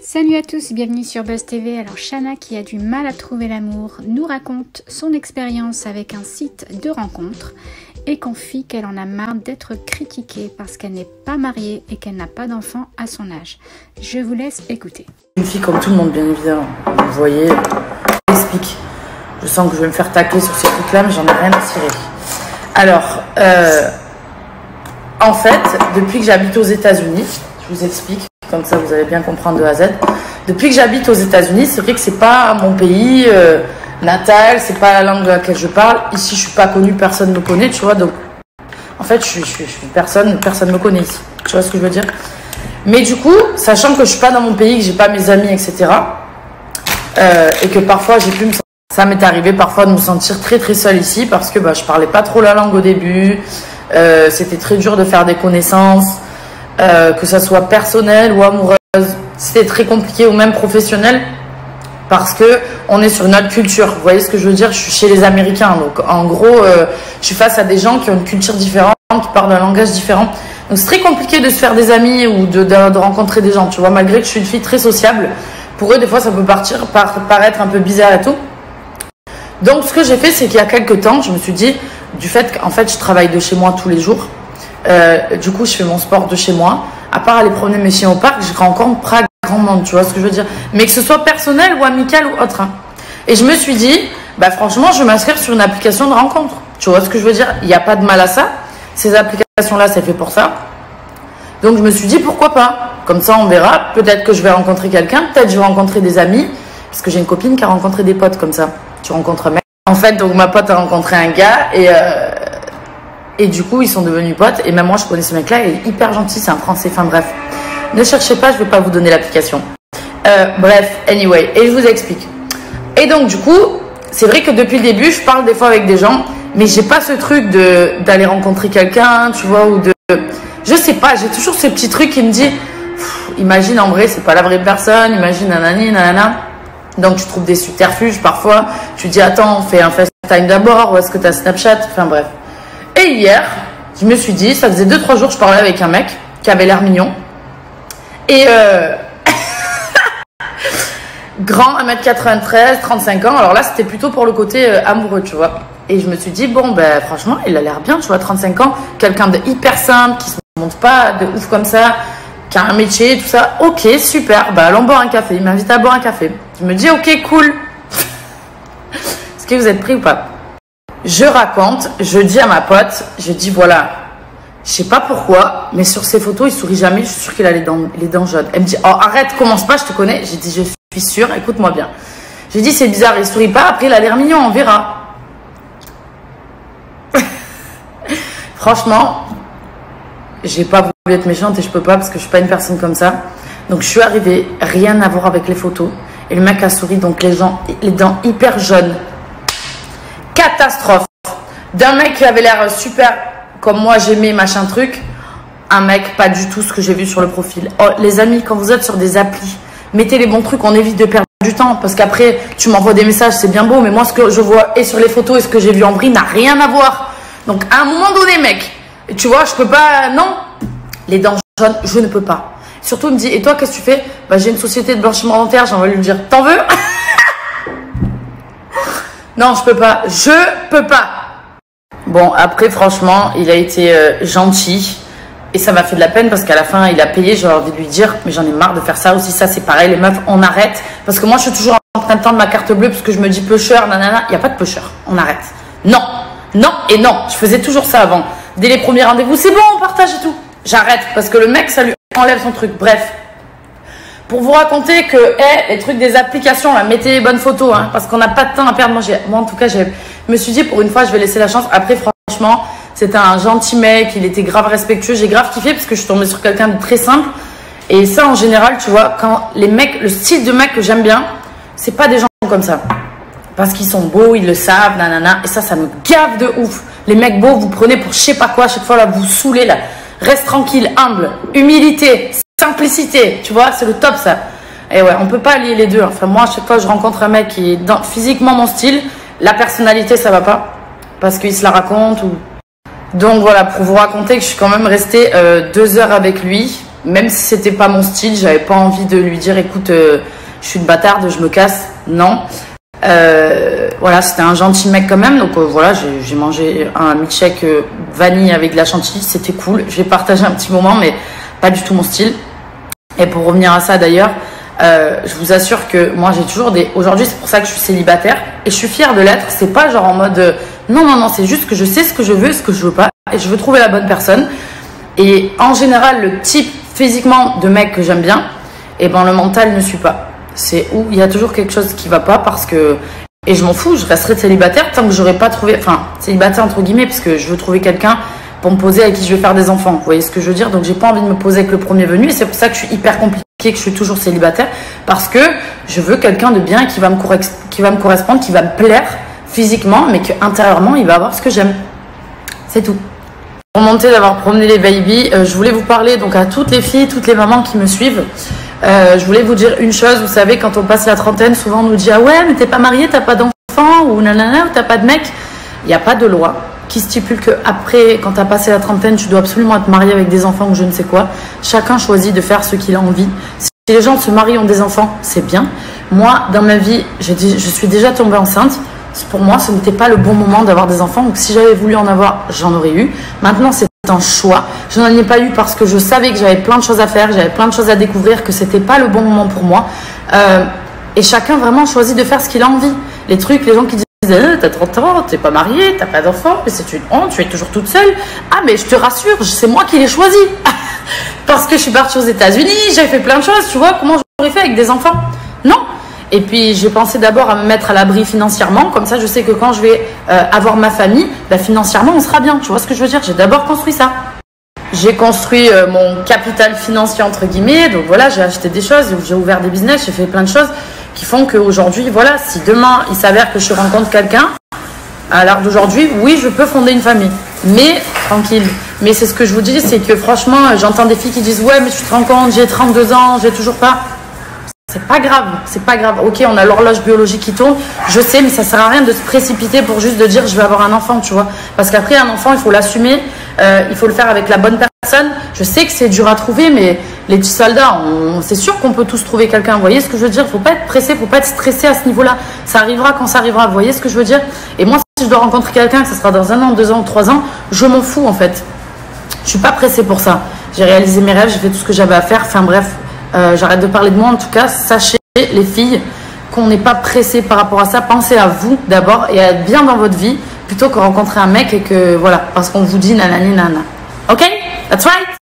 Salut à tous, bienvenue sur Buzz TV. Alors Shana, qui a du mal à trouver l'amour, nous raconte son expérience avec un site de rencontres et confie qu'elle en a marre d'être critiquée parce qu'elle n'est pas mariée et qu'elle n'a pas d'enfant à son âge. Je vous laisse écouter. Une fille comme tout le monde, bien évidemment. Vous voyez, j'explique. Je sens que je vais me faire tacler sur ces trucs-là, mais j'en ai rien à cirer. Alors, en fait, depuis que j'habite aux États-Unis, je vous explique, comme ça vous allez bien comprendre de A à Z. Depuis que j'habite aux États-Unis, c'est vrai que c'est pas mon pays natal, c'est pas la langue de laquelle je parle. Ici, je suis pas connue, personne me connaît, tu vois. Donc, en fait, personne me connaît ici. Tu vois ce que je veux dire? Mais du coup, sachant que je suis pas dans mon pays, que j'ai pas mes amis, etc., et que parfois j'ai pu me sentir, ça m'est arrivé parfois de me sentir très très seule ici parce que je parlais pas trop la langue au début. C'était très dur de faire des connaissances, que ça soit personnelle ou amoureuse. C'était très compliqué ou même professionnel parce que on est sur une autre culture. Vous voyez ce que je veux dire? Je suis chez les Américains, donc en gros, je suis face à des gens qui ont une culture différente, qui parlent un langage différent. Donc c'est très compliqué de se faire des amis ou de rencontrer des gens. Tu vois, malgré que je suis une fille très sociable, pour eux des fois ça peut paraître un peu bizarre et tout. Donc ce que j'ai fait, c'est qu'il y a quelques temps, je me suis dit, du fait qu'en fait je travaille de chez moi tous les jours, du coup je fais mon sport de chez moi, à part aller promener mes chiens au parc, je rencontre pas grand monde, tu vois ce que je veux dire, mais que ce soit personnel ou amical ou autre, hein. Et je me suis dit, franchement je vais m'inscrire sur une application de rencontre, tu vois ce que je veux dire, il n'y a pas de mal à ça, ces applications là c'est fait pour ça. Donc je me suis dit pourquoi pas, comme ça on verra, peut-être que je vais rencontrer quelqu'un, peut-être je vais rencontrer des amis, parce que j'ai une copine qui a rencontré des potes comme ça. Tu rencontres un mec. En fait, donc ma pote a rencontré un gars et du coup ils sont devenus potes. Et même moi je connais ce mec-là, il est hyper gentil, c'est un Français. Enfin bref, ne cherchez pas, je vais pas vous donner l'application. Bref, anyway, et je vous explique. Et donc du coup, c'est vrai que depuis le début, je parle des fois avec des gens, mais j'ai pas ce truc d'aller rencontrer quelqu'un, tu vois, ou de, je sais pas, j'ai toujours ce petit truc qui me dit, imagine en vrai c'est pas la vraie personne, imagine nanani nanana. Donc tu trouves des subterfuges parfois, tu dis attends on fait un FaceTime d'abord ou est-ce que tu as Snapchat, enfin bref. Et hier, je me suis dit, ça faisait 2-3 jours que je parlais avec un mec qui avait l'air mignon. Et grand, 1m93, 35 ans, alors là c'était plutôt pour le côté amoureux tu vois. Et je me suis dit bon franchement il a l'air bien tu vois, 35 ans, quelqu'un de hyper simple, qui se montre pas de ouf comme ça, qui a un métier, tout ça, ok, super, allons boire un café, il m'invite à boire un café. Je me dis, ok, cool. Est-ce que vous êtes prêts ou pas? Je raconte, je dis à ma pote, je dis, voilà, je sais pas pourquoi, mais sur ces photos, il sourit jamais, je suis sûre qu'il a les dents jaunes. Elle me dit, oh, arrête, commence pas, je te connais. J'ai dit, je suis sûre, écoute-moi bien. J'ai dit, c'est bizarre, il sourit pas, après il a l'air mignon, on verra. Franchement, j'ai pas voulu être méchante et je peux pas parce que je suis pas une personne comme ça. Donc je suis arrivée, rien à voir avec les photos. Et le mec a souri, donc les dents hyper jaunes. Catastrophe. D'un mec qui avait l'air super, comme moi j'aimais machin truc. Un mec pas du tout ce que j'ai vu sur le profil. Oh, les amis, quand vous êtes sur des applis, mettez les bons trucs, on évite de perdre du temps. Parce qu'après, tu m'envoies des messages, c'est bien beau. Mais moi, ce que je vois et sur les photos et ce que j'ai vu en vrai n'a rien à voir. Donc à un moment donné, mec, tu vois, je peux pas, non. Les dents jaunes, je ne peux pas. Surtout, il me dit, et toi, qu'est-ce que tu fais? J'ai une société de blanchiment dentaire, j'ai envie de lui dire, t'en veux? Non, je peux pas. Je peux pas. Bon, après, franchement, il a été gentil. Et ça m'a fait de la peine parce qu'à la fin, il a payé. J'ai envie de lui dire, mais j'en ai marre de faire ça aussi. Ça, c'est pareil. Les meufs, on arrête. Parce que moi, je suis toujours en train de tendre ma carte bleue parce que je me dis pusher, nanana. Il n'y a pas de pusher. On arrête. Non. Non et non. Je faisais toujours ça avant. Dès les premiers rendez-vous, c'est bon, on partage et tout. J'arrête parce que le mec, ça lui enlève son truc. Bref. Pour vous raconter que les trucs des applications, là, mettez les bonnes photos, hein, parce qu'on n'a pas de temps à perdre. Moi, en tout cas, je me suis dit, pour une fois, je vais laisser la chance. Après, franchement, c'était un gentil mec, il était grave respectueux. J'ai grave kiffé parce que je suis tombée sur quelqu'un de très simple. Et ça, en général, tu vois, quand les mecs, le style de mec que j'aime bien, c'est pas des gens comme ça. Parce qu'ils sont beaux, ils le savent, nanana. Et ça me gave de ouf. Les mecs beaux, vous prenez pour je sais pas quoi, à chaque fois, là, vous saoulez, là. Reste tranquille, humble, humilité, simplicité, tu vois, c'est le top ça. Et ouais, on peut pas lier les deux. Enfin, moi, à chaque fois que je rencontre un mec qui est physiquement mon style, la personnalité, ça va pas. Parce qu'il se la raconte ou... Donc voilà, pour vous raconter que je suis quand même restée 2 heures avec lui. même si c'était pas mon style, j'avais pas envie de lui dire écoute, je suis une bâtarde, je me casse. Non. Voilà, c'était un gentil mec quand même. Donc voilà, j'ai mangé un milkshake vanille avec de la chantilly, c'était cool. J'ai partagé un petit moment, mais pas du tout mon style. Et pour revenir à ça d'ailleurs, je vous assure que moi j'ai toujours des... Aujourd'hui c'est pour ça que je suis célibataire et je suis fière de l'être. C'est pas genre en mode non, c'est juste que je sais ce que je veux et ce que je veux pas et je veux trouver la bonne personne. Et en général le type physiquement de mec que j'aime bien, et ben le mental ne suit pas. C'est où il y a toujours quelque chose qui va pas parce que... Et je m'en fous, je resterai célibataire tant que j'aurai pas trouvé... Enfin, célibataire entre guillemets parce que je veux trouver quelqu'un pour me poser avec qui je vais faire des enfants. Vous voyez ce que je veux dire? Donc j'ai pas envie de me poser avec le premier venu et c'est pour ça que je suis hyper compliquée, que je suis toujours célibataire parce que je veux quelqu'un de bien qui va me correspondre, qui va me plaire physiquement mais que intérieurement il va avoir ce que j'aime. C'est tout. Pour monter d'avoir promené les babies, je voulais vous parler donc à toutes les filles, toutes les mamans qui me suivent. Je voulais vous dire une chose, vous savez, quand on passe la trentaine, souvent on nous dit ah ouais mais t'es pas mariée, t'as pas d'enfant ou nanana, ou t'as pas de mec. Il n'y a pas de loi qui stipule que après, quand t'as passé la trentaine, tu dois absolument être mariée avec des enfants ou je ne sais quoi. Chacun choisit de faire ce qu'il a envie. Si les gens se marient, ont des enfants, c'est bien. Moi, dans ma vie, je suis déjà tombée enceinte. Pour moi, ce n'était pas le bon moment d'avoir des enfants. Donc si j'avais voulu en avoir, j'en aurais eu. Maintenant, c'est un choix. Je n'en ai pas eu parce que je savais que j'avais plein de choses à faire, j'avais plein de choses à découvrir, que c'était pas le bon moment pour moi. Et chacun vraiment choisit de faire ce qu'il a envie. Les trucs, les gens qui disent t'as 30 ans, t'es pas mariée, t'as pas d'enfant, mais c'est une honte, tu es toujours toute seule. Ah mais je te rassure, c'est moi qui l'ai choisi. Parce que je suis partie aux États-Unis, j'ai fait plein de choses, tu vois, comment j'aurais fait avec des enfants? Non. Et puis j'ai pensé d'abord à me mettre à l'abri financièrement, comme ça je sais que quand je vais avoir ma famille, bah, financièrement on sera bien, tu vois ce que je veux dire? J'ai d'abord construit ça. J'ai construit mon capital financier entre guillemets, donc voilà, j'ai acheté des choses, j'ai ouvert des business, j'ai fait plein de choses qui font qu'aujourd'hui, voilà, si demain il s'avère que je rencontre quelqu'un, à l'heure d'aujourd'hui, oui, je peux fonder une famille, mais tranquille. Mais c'est ce que je vous dis, c'est que franchement, j'entends des filles qui disent ouais, mais tu te rends compte, j'ai 32 ans, j'ai toujours pas. C'est pas grave, c'est pas grave. Ok, on a l'horloge biologique qui tourne, je sais, mais ça sert à rien de se précipiter pour juste de dire je vais avoir un enfant, tu vois. Parce qu'après, un enfant, il faut l'assumer, il faut le faire avec la bonne personne. Je sais que c'est dur à trouver, mais les petits soldats, c'est sûr qu'on peut tous trouver quelqu'un. Vous voyez ce que je veux dire? Faut pas être pressé, faut pas être stressé à ce niveau-là. Ça arrivera quand ça arrivera. Vous voyez ce que je veux dire? Et moi, si je dois rencontrer quelqu'un, que ce sera dans 1 an, 2 ans ou 3 ans, je m'en fous en fait. Je suis pas pressée pour ça. J'ai réalisé mes rêves, j'ai fait tout ce que j'avais à faire. Enfin bref, j'arrête de parler de moi. En tout cas, sachez les filles qu'on n'est pas pressé par rapport à ça. Pensez à vous d'abord et à être bien dans votre vie plutôt que rencontrer un mec et que voilà, parce qu'on vous dit nanani nana. Ok? That's right.